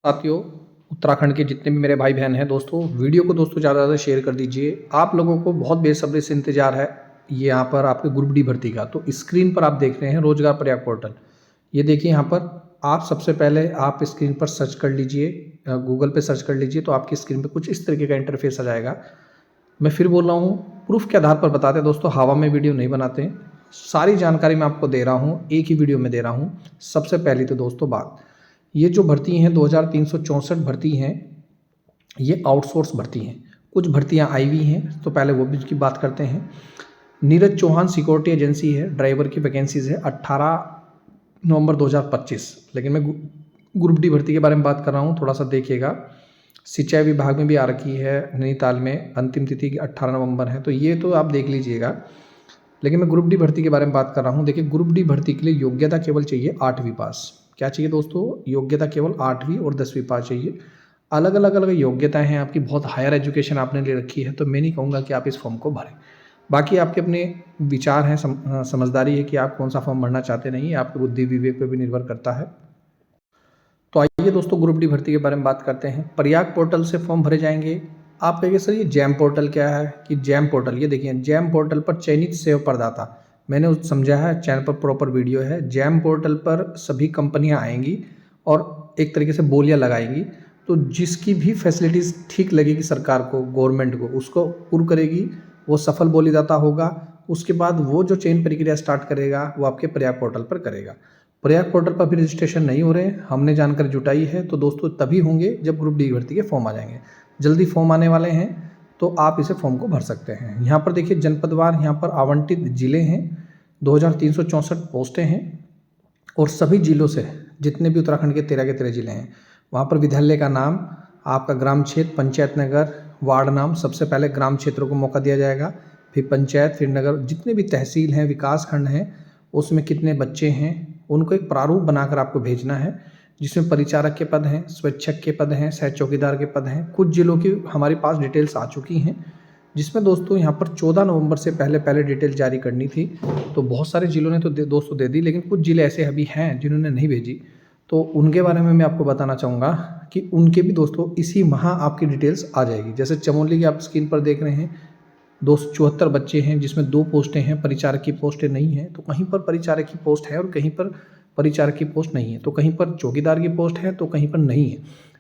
साथियों, उत्तराखंड के जितने भी मेरे भाई बहन हैं दोस्तों, वीडियो को दोस्तों ज़्यादा से ज़्यादा शेयर कर दीजिए। आप लोगों को बहुत बेसब्री से इंतजार है ये यहाँ पर आपके ग्रुप डी भर्ती का। तो स्क्रीन पर आप देख रहे हैं रोजगार प्रयाग पोर्टल। ये देखिए यहाँ पर आप सबसे पहले आप स्क्रीन पर सर्च कर लीजिए, गूगल पे सर्च कर लीजिए तो आपकी स्क्रीन पर कुछ इस तरीके का इंटरफेस आ जाएगा। मैं फिर बोल रहा हूँ, प्रूफ के आधार पर बताते हैं दोस्तों, हवा में वीडियो नहीं बनाते हैं। सारी जानकारी मैं आपको दे रहा हूँ, एक ही वीडियो में दे रहा हूँ। सबसे पहली तो दोस्तों बात, ये जो भर्ती हैं 2364 भर्ती हैं, ये आउटसोर्स भर्ती हैं। कुछ भर्तियां आई हुई हैं, तो पहले वो भी की बात करते हैं। नीरज चौहान सिक्योरिटी एजेंसी है, ड्राइवर की वैकेंसीज है 18 नवंबर 2025। लेकिन मैं ग्रुप डी भर्ती के बारे में बात कर रहा हूँ, थोड़ा सा देखिएगा। सिंचाई विभाग में भी आ रखी है नैनीताल में, अंतिम तिथि की 18 नवंबर है, तो ये तो आप देख लीजिएगा। लेकिन मैं ग्रुप डी भर्ती के बारे में बात कर रहा हूँ। देखिए, ग्रुप डी भर्ती के लिए योग्यता केवल चाहिए 8वीं पास। क्या चाहिए दोस्तों? योग्यता केवल 8वीं और 10वीं पास चाहिए। अलग अलग योग्यताएं हैं आपकी, बहुत हायर एजुकेशन आपने ले रखी है, तो मैं नहीं कहूँगा कि आप इस फॉर्म को भरें। बाकी आपके अपने विचार हैं, समझदारी है कि आप कौन सा फॉर्म भरना चाहते नहीं, आपके बुद्धि विवेक पर भी निर्भर करता है। तो आइए दोस्तों, ग्रुप डी भर्ती के बारे में बात करते हैं। प्रयाग पोर्टल से फॉर्म भरे जाएंगे। आप कहेंगे सर ये जैम पोर्टल क्या है? कि जैम पोर्टल, ये देखिए जैम पोर्टल पर चयनित सेवा प्रदाता, मैंने समझा है, चैनल पर प्रॉपर वीडियो है। जैम पोर्टल पर सभी कंपनियां आएंगी और एक तरीके से बोलियां लगाएंगी, तो जिसकी भी फैसिलिटीज़ ठीक लगेगी सरकार को, गवर्नमेंट को, उसको पूर्ण करेगी, वो सफल बोलीदाता होगा। उसके बाद वो जो चयन प्रक्रिया स्टार्ट करेगा वो आपके प्रयाग पोर्टल पर करेगा। प्रयाग पोर्टल पर भी रजिस्ट्रेशन नहीं हो रहे हैं, हमने जानकारी जुटाई है, तो दोस्तों तभी होंगे जब ग्रुप डी भर्ती के फॉर्म आ जाएंगे। जल्दी फॉर्म आने वाले हैं, तो आप इसे फॉर्म को भर सकते हैं। यहाँ पर देखिए जनपदवार यहाँ पर आवंटित जिले हैं, 2364 पोस्टें हैं, और सभी जिलों से जितने भी उत्तराखंड के 13 जिले हैं, वहाँ पर विद्यालय का नाम, आपका ग्राम क्षेत्र, पंचायत नगर, वार्ड नाम, सबसे पहले ग्राम क्षेत्रों को मौका दिया जाएगा, फिर पंचायत, फिर नगर, जितने भी तहसील हैं, विकास खंड हैं, उसमें कितने बच्चे हैं, उनको एक प्रारूप बनाकर आपको भेजना है, जिसमें परिचारक के पद हैं, स्वच्छक के पद हैं, सह चौकीदार के पद हैं। कुछ जिलों की हमारे पास डिटेल्स आ चुकी हैं, जिसमें दोस्तों यहाँ पर 14 नवंबर से पहले डिटेल जारी करनी थी। तो बहुत सारे जिलों ने तो दोस्तों दे दी, लेकिन कुछ जिले ऐसे अभी हैं जिन्होंने नहीं भेजी, तो उनके बारे में मैं आपको बताना चाहूँगा कि उनके भी दोस्तों इसी माह आपकी डिटेल्स आ जाएगी। जैसे चमोली की आप स्क्रीन पर देख रहे हैं, 274 बच्चे हैं, जिसमें 2 पोस्टें हैं, परिचारक की पोस्टें नहीं हैं। तो कहीं पर परिचारक की पोस्ट है और कहीं पर परिचारक की पोस्ट नहीं है, तो कहीं पर चौकीदार की पोस्ट है तो कहीं पर नहीं है।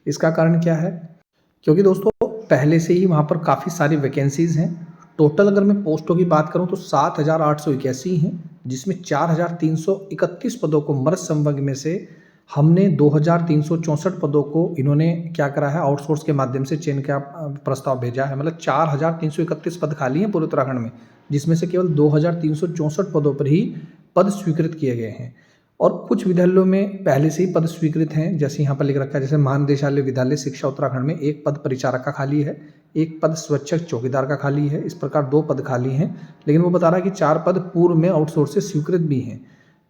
इसका कारण क्या है? क्योंकि दोस्तों पहले से ही वहाँ पर काफ़ी सारी वैकेंसीज़ हैं। टोटल अगर मैं पोस्टों की बात करूँ तो 7881 हैं, जिसमें 4331 पदों को मर्द संवर्ग में से हमने 2364 पदों को इन्होंने क्या करा है, आउटसोर्स के माध्यम से चयन का प्रस्ताव भेजा है। मतलब 4331 पद खाली हैं पूरे उत्तराखंड में, जिसमें से केवल 2364 पदों पर ही पद स्वीकृत किए गए हैं। और कुछ विद्यालयों में पहले से ही पद स्वीकृत हैं, जैसे यहाँ पर लिख रखा है, जैसे महानिदेशालय विद्यालय शिक्षा उत्तराखंड में 1 पद परिचारक का खाली है, 1 पद स्वच्छक चौकीदार का खाली है। इस प्रकार 2 पद खाली हैं, लेकिन वो बता रहा है कि 4 पद पूर्व में आउटसोर्स से स्वीकृत भी हैं,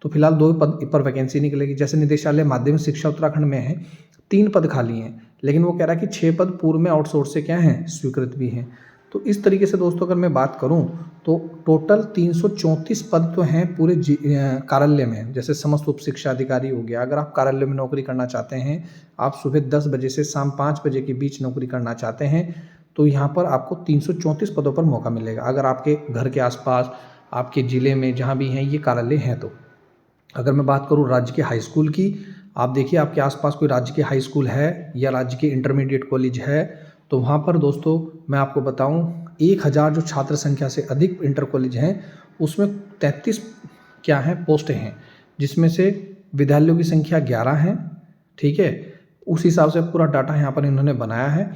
तो फिलहाल 2 पद पर वैकेंसी निकलेगी। जैसे निदेशालय माध्यमिक शिक्षा उत्तराखंड में है, 3 पद खाली हैं, लेकिन वो कह रहा है कि 6 पद पूर्व में आउटसोर्स से क्या हैं, स्वीकृत भी हैं। तो इस तरीके से दोस्तों अगर मैं बात करूं तो टोटल 334 पद तो हैं पूरे कार्यालय में। जैसे समस्त उप शिक्षा अधिकारी हो गया, अगर आप कार्यालय में नौकरी करना चाहते हैं, आप सुबह 10 बजे से शाम 5 बजे के बीच नौकरी करना चाहते हैं, तो यहाँ पर आपको 334 पदों पर मौका मिलेगा। अगर आपके घर के आसपास, आपके ज़िले में जहाँ भी हैं ये कार्यालय हैं तो। अगर मैं बात करूँ राज्य के हाई स्कूल की, आप देखिए आपके आसपास कोई राज्य के हाई स्कूल है या राज्य के इंटरमीडिएट कॉलेज है, तो वहाँ पर दोस्तों मैं आपको बताऊँ 1000 जो छात्र संख्या से अधिक इंटर कॉलेज हैं, उसमें 33 क्या हैं, पोस्टें हैं, जिसमें से विद्यालयों की संख्या 11 हैं। ठीक है, उस हिसाब से पूरा डाटा यहाँ पर इन्होंने बनाया है।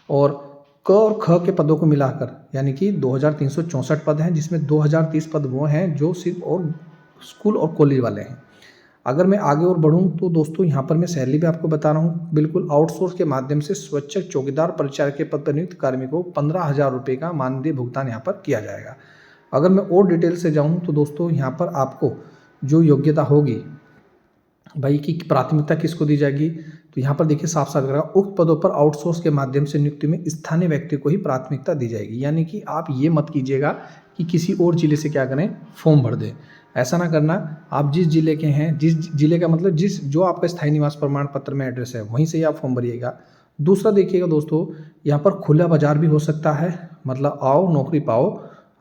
और क और ख के पदों को मिलाकर यानी कि 2364 पद हैं, जिसमें 2030 पद वो हैं जो सिर्फ और स्कूल और कॉलेज वाले हैं। अगर मैं आगे और बढ़ूं तो दोस्तों यहाँ पर मैं सैलरी भी आपको बता रहा हूँ, बिल्कुल आउटसोर्स के माध्यम से स्वच्छक चौकीदार परिचारक के पद पर नियुक्त कार्मिकों को 15,000 रुपये का मानदेय भुगतान यहाँ पर किया जाएगा। अगर मैं और डिटेल से जाऊँ तो दोस्तों यहाँ पर आपको जो योग्यता होगी भाई की प्राथमिकता किसको दी जाएगी, तो यहाँ पर देखिए साफ साफ लिखा है, उक्त पदों पर आउटसोर्स के माध्यम से नियुक्ति में स्थानीय व्यक्ति को ही प्राथमिकता दी जाएगी। यानी कि आप ये मत कीजिएगा कि किसी और जिले से क्या करें, फॉर्म भर दें। ऐसा ना करना। आप जिस जिले के हैं, जिस जिले का मतलब जो आपका स्थायी निवास प्रमाण पत्र में एड्रेस है, वहीं से ही आप फॉर्म भरिएगा। दूसरा देखिएगा दोस्तों, यहाँ पर खुला बाजार भी हो सकता है, मतलब आओ नौकरी पाओ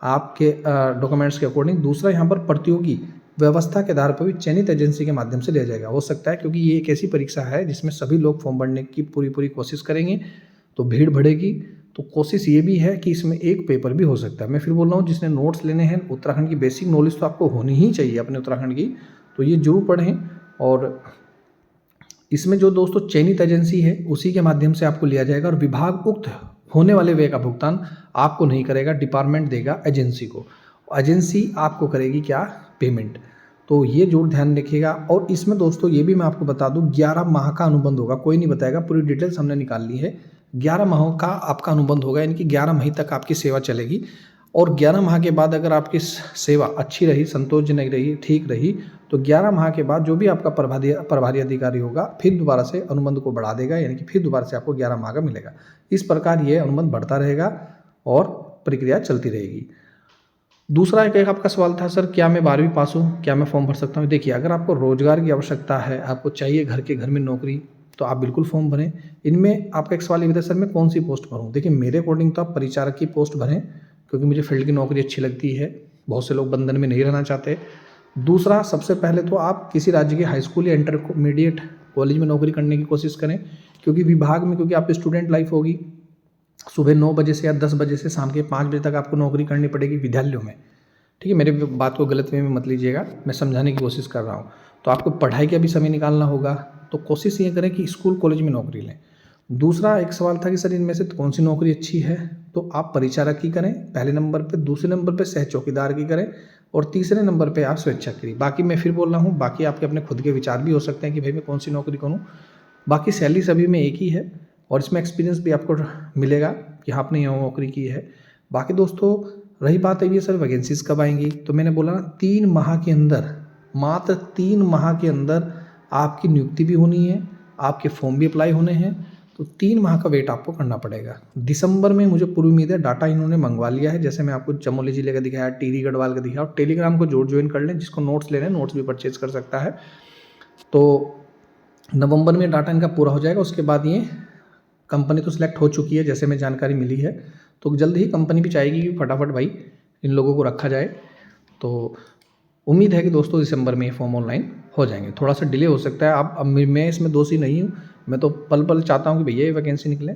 आपके डॉक्यूमेंट्स के अकॉर्डिंग। दूसरा, यहाँ पर प्रतियोगी व्यवस्था के आधार पर भी चयनित एजेंसी के माध्यम से लिया जाएगा। हो सकता है क्योंकि ये एक ऐसी परीक्षा है जिसमें सभी लोग फॉर्म भरने की पूरी कोशिश करेंगे, तो भीड़ बढ़ेगी। तो कोशिश ये भी है कि इसमें एक पेपर भी हो सकता है। मैं फिर बोल रहा हूँ, जिसने नोट्स लेने हैं, उत्तराखंड की बेसिक नॉलेज तो आपको होनी ही चाहिए अपने उत्तराखंड की, तो ये जरूर पढ़ें। और इसमें जो दोस्तों चयनित एजेंसी है उसी के माध्यम से आपको लिया जाएगा, और विभाग उक्त होने वाले व्यय का भुगतान आपको नहीं करेगा, डिपार्टमेंट देगा एजेंसी को। एजेंसी आपको करेगी क्या, पेमेंट। तो ये जरूर ध्यान रखिएगा। और इसमें दोस्तों ये भी मैं आपको बता दूं, 11 माह का अनुबंध होगा। कोई नहीं बताएगा, पूरी डिटेल्स हमने निकाल ली है। 11 माह का आपका अनुबंध होगा, यानी कि 11 महीने तक आपकी सेवा चलेगी। और 11 माह के बाद अगर आपकी सेवा अच्छी रही, संतोषजनक रही, ठीक रही, तो 11 माह के बाद जो भी आपका प्रभारी अधिकारी होगा फिर दोबारा से अनुबंध को बढ़ा देगा, यानी कि फिर दोबारा से आपको 11 माह का मिलेगा। इस प्रकार ये अनुबंध बढ़ता रहेगा और प्रक्रिया चलती रहेगी। दूसरा एक आपका सवाल था, सर क्या मैं 12वीं पास हूँ, क्या मैं फॉर्म भर सकता हूँ? देखिए, अगर आपको रोजगार की आवश्यकता है, आपको चाहिए घर में नौकरी, तो आप बिल्कुल फॉर्म भरें। इनमें आपका एक सवाल ये भी था, सर मैं कौन सी पोस्ट भरूँ? देखिए, मेरे अकॉर्डिंग तो आप परिचारक की पोस्ट भरें, क्योंकि मुझे फील्ड की नौकरी अच्छी लगती है। बहुत से लोग बंधन में नहीं रहना चाहते। दूसरा, सबसे पहले तो आप किसी राज्य के हाई स्कूल या इंटरमीडिएट कॉलेज में नौकरी करने की कोशिश करें, क्योंकि विभाग में, क्योंकि आपकी स्टूडेंट लाइफ होगी, सुबह 9 बजे से या 10 बजे से शाम के 5 बजे तक आपको नौकरी करनी पड़ेगी विद्यालयों में। ठीक है, मेरे बात को गलत वे में मत लीजिएगा, मैं समझाने की कोशिश कर रहा हूँ। तो आपको पढ़ाई का भी समय निकालना होगा, तो कोशिश ये करें कि स्कूल कॉलेज में नौकरी लें। दूसरा एक सवाल था कि सर इनमें से कौन सी नौकरी अच्छी है, तो आप परिचारक की करें पहले नंबर पे, दूसरे नंबर पे सह चौकीदार की करें, और तीसरे नंबर पे आप स्वेच्छा करिए। बाकी मैं फिर बोल रहा हूँ, बाकी आपके अपने खुद के विचार भी हो सकते हैं कि भाई मैं कौन सी नौकरी करूँ। बाकी सैलरी सभी में एक ही है, और इसमें एक्सपीरियंस भी आपको मिलेगा कि हाँ आपने यहाँ नौकरी की है। बाकी दोस्तों रही बात है ये सर वैकेंसीज कब आएंगी, तो मैंने बोला ना 3 माह के अंदर, मात्र 3 माह के अंदर आपकी नियुक्ति भी होनी है, आपके फॉर्म भी अप्लाई होने हैं। तो 3 माह का वेट आपको करना पड़ेगा। दिसंबर में मुझे पूरी उम्मीद है, डाटा इन्होंने मंगवा लिया है, जैसे मैं आपको चमोली जिले का दिखाया, टिहरी गढ़वाल का दिखाया। और टेलीग्राम को ज्वाइन कर लें, जिसको नोट्स लेने हैं नोट्स भी परचेज कर सकता है। तो नवंबर में डाटा इनका पूरा हो जाएगा। उसके बाद ये कंपनी तो सिलेक्ट हो चुकी है, जैसे मैं जानकारी मिली है, तो जल्द ही कंपनी भी चाहेगी कि फटाफट भाई इन लोगों को रखा जाए। तो उम्मीद है कि दोस्तों दिसंबर में ये फॉर्म ऑनलाइन हो जाएंगे। थोड़ा सा डिले हो सकता है, अब मैं इसमें दोषी नहीं हूँ, मैं तो पल चाहता हूँ कि भैया ये वैकेंसी निकले,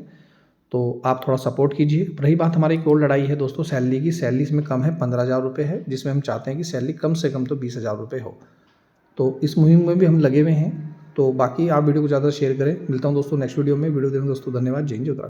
तो आप थोड़ा सपोर्ट कीजिए। रही बात हमारी एक और लड़ाई है दोस्तों सैलरी की, सैलरी इसमें कम है, 15,000 रुपये है, जिसमें हम चाहते हैं कि सैलरी कम से कम तो 20,000 रुपये हो। तो इस मुहिम में भी हम लगे हुए हैं। तो बाकी आप वीडियो को ज़्यादा शेयर करें। मिलता हूँ दोस्तों नेक्स्ट वीडियो में। वीडियो देखने दोस्तों धन्यवाद। जय हिंद, जय उत्तराखंड।